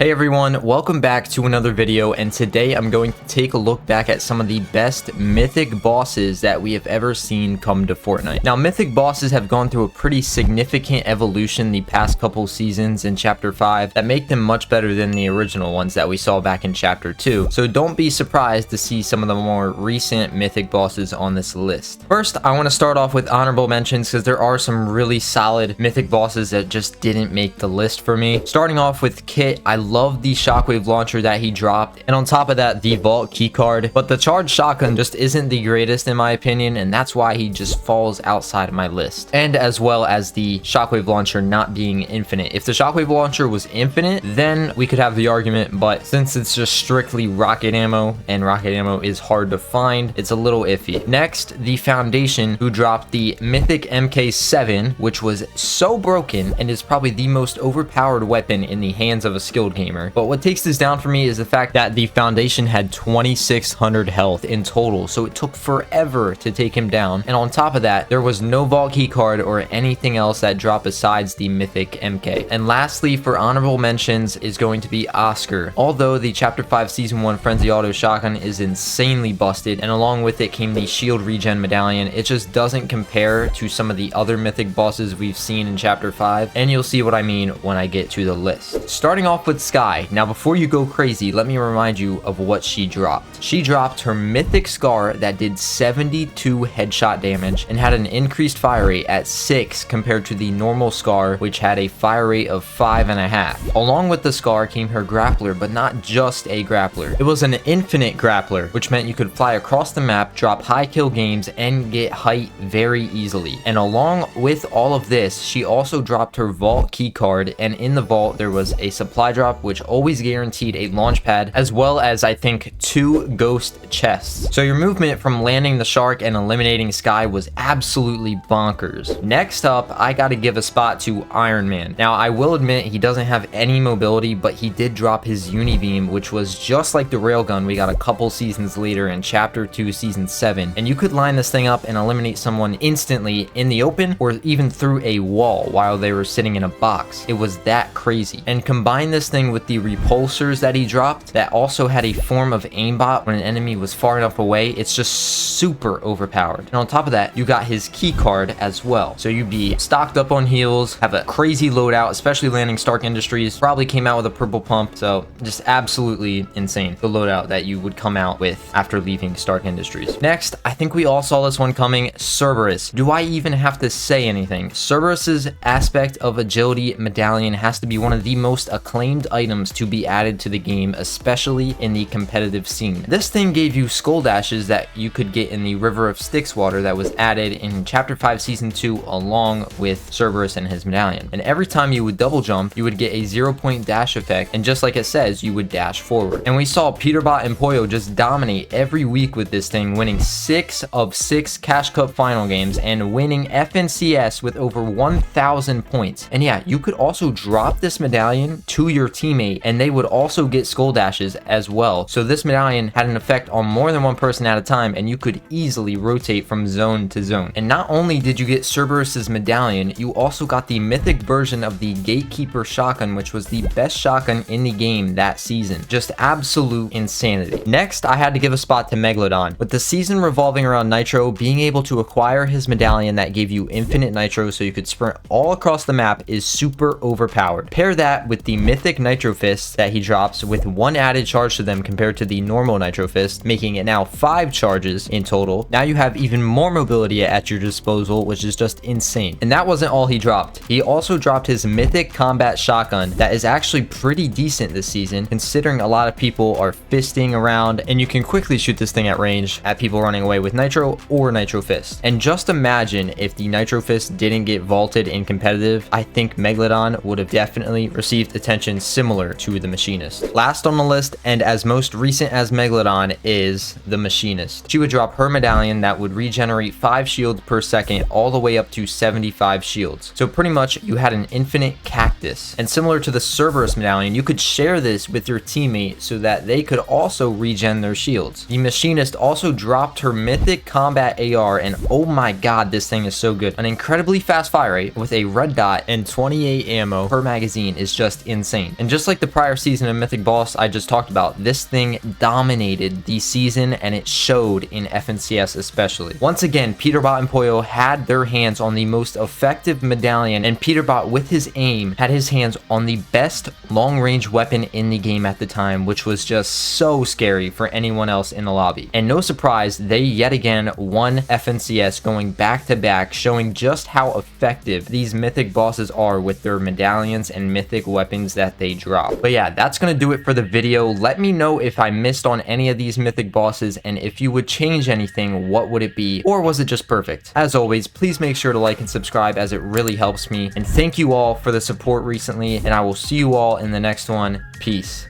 Hey everyone, welcome back to another video, and today I'm going to take a look back at some of the best mythic bosses that we have ever seen come to Fortnite. Now, mythic bosses have gone through a pretty significant evolution the past couple seasons in Chapter 5 that make them much better than the original ones that we saw back in Chapter 2, so don't be surprised to see some of the more recent mythic bosses on this list. First, I want to start off with honorable mentions because there are some really solid mythic bosses that just didn't make the list for me. Starting off with Kit, I love the shockwave launcher that he dropped, and on top of that, the vault keycard, but the charged shotgun just isn't the greatest in my opinion, and that's why he just falls outside of my list. And as well as the shockwave launcher not being infinite. If the shockwave launcher was infinite, then we could have the argument, but since it's just strictly rocket ammo, and rocket ammo is hard to find, it's a little iffy. Next, the Foundation, who dropped the mythic MK7, which was so broken and is probably the most overpowered weapon in the hands of a skilled gamer. But what takes this down for me is the fact that the Foundation had 2600 health in total, so it took forever to take him down. And on top of that, there was no vault keycard or anything else that dropped besides the mythic MK. And lastly, for honorable mentions is going to be Oscar. Although the Chapter 5 Season 1 Frenzy Auto Shotgun is insanely busted, and along with it came the shield regen medallion, it just doesn't compare to some of the other mythic bosses we've seen in Chapter 5, and you'll see what I mean when I get to the list. Starting off with Sky. Now, before you go crazy, let me remind you of what she dropped. She dropped her mythic scar that did 72 headshot damage and had an increased fire rate at 6 compared to the normal scar, which had a fire rate of 5.5. Along with the scar came her grappler, but not just a grappler. It was an infinite grappler, which meant you could fly across the map, drop high kill games, and get height very easily. And along with all of this, she also dropped her vault keycard, and in the vault there was a supply drop which always guaranteed a launch pad, as well as I think 2 ghost chests. So your movement from landing the shark and eliminating Sky was absolutely bonkers. Next up, I gotta give a spot to Iron Man. Now, I will admit he doesn't have any mobility, but he did drop his Unibeam, which was just like the railgun we got a couple seasons later in Chapter 2 Season 7, and you could line this thing up and eliminate someone instantly in the open or even through a wall while they were sitting in a box. It was that crazy. And combine this thing with the repulsors that he dropped that also had a form of aimbot when an enemy was far enough away. It's just super overpowered. And on top of that, you got his key card as well, so you'd be stocked up on heals, have a crazy loadout, especially landing Stark Industries. Probably came out with a purple pump, so just absolutely insane, the loadout that you would come out with after leaving Stark Industries. Next, I think we all saw this one coming, Cerberus. Do I even have to say anything? Cerberus's aspect of agility medallion has to be one of the most acclaimed items to be added to the game, especially in the competitive scene. This thing gave you skull dashes that you could get in the River of Styx water that was added in Chapter 5 Season 2 along with Cerberus and his medallion. And every time you would double jump, you would get a 0-point dash effect, and just like it says, you would dash forward. And we saw Peterbot and Poyo just dominate every week with this thing, winning 6 of 6 Cash Cup final games and winning FNCS with over 1,000 points. And yeah, you could also drop this medallion to your teammate and they would also get skull dashes as well. So this medallion had an effect on more than one person at a time, and you could easily rotate from zone to zone. And not only did you get Cerberus's medallion, you also got the mythic version of the Gatekeeper shotgun, which was the best shotgun in the game that season. Just absolute insanity. Next, I had to give a spot to Megalodon. With the season revolving around Nitro, being able to acquire his medallion that gave you infinite Nitro so you could sprint all across the map is super overpowered. Pair that with the mythic Nitro Fist that he drops with 1 added charge to them compared to the normal Nitro Fist, making it now 5 charges in total. Now you have even more mobility at your disposal, which is just insane. And that wasn't all he dropped. He also dropped his mythic combat shotgun that is actually pretty decent this season, considering a lot of people are fisting around, and you can quickly shoot this thing at range at people running away with Nitro or Nitro Fist. And just imagine if the Nitro Fist didn't get vaulted in competitive, I think Megalodon would have definitely received attention similar to the Machinist. Last on the list, and as most recent as Megalodon, is the Machinist. She would drop her medallion that would regenerate 5 shields per second all the way up to 75 shields. So pretty much you had an infinite cactus. And similar to the Cerberus medallion, you could share this with your teammate so that they could also regen their shields. The Machinist also dropped her mythic combat AR, and oh my god, this thing is so good. An incredibly fast fire rate with a red dot and 28 ammo per magazine is just insane. And just like the prior season of Mythic Boss I just talked about, this thing dominated the season, and it showed in FNCS especially. Once again, Peterbot and Poyo had their hands on the most effective medallion, and Peterbot with his aim had his hands on the best long-range weapon in the game at the time, which was just so scary for anyone else in the lobby. And no surprise, they yet again won FNCS, going back to back, showing just how effective these mythic bosses are with their medallions and mythic weapons that they drop. But yeah, that's gonna do it for the video. Let me know if I missed on any of these mythic bosses, and if you would change anything, what would it be? Or was it just perfect? As always, please make sure to like and subscribe, as it really helps me. And thank you all for the support recently, and I will see you all in the next one. Peace.